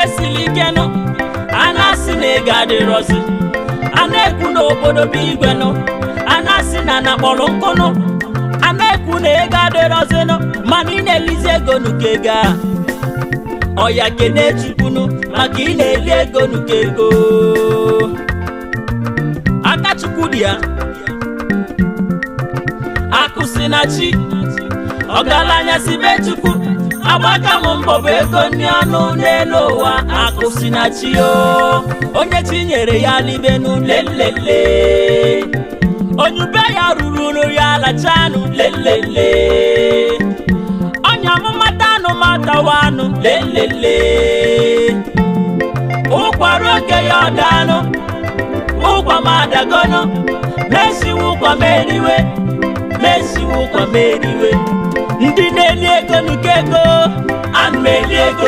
ifesili ike nọ anasị na ego adịrọzi ana-ekwu na obodo bụ igwe nọ anasị na nakpọrọ nkụ nọ ana-ekwu na ego adịrọzi nọ mana ị na-elizi ego nuke ego a ọya kene chukwunu maka ị na-eli ego nuke ego aka chukwu dị ya akụsi na chi ọgaranya si be chukwu agbaka m mbọ bụ ego ndị ọnụ n'elu ụwa akụsi na chi o onye chi nyere ya libenu lelele onye ube ya ruru ya lachanụ lelele onye amụmata anụmatawa anụ lelele ụkwara oge ya ọdanụ ụkwa ma adagono mesiwu ụkwa meriwe mesiwu ụkwa meriwe ndị na-eli ego nuke ego ana m eli ego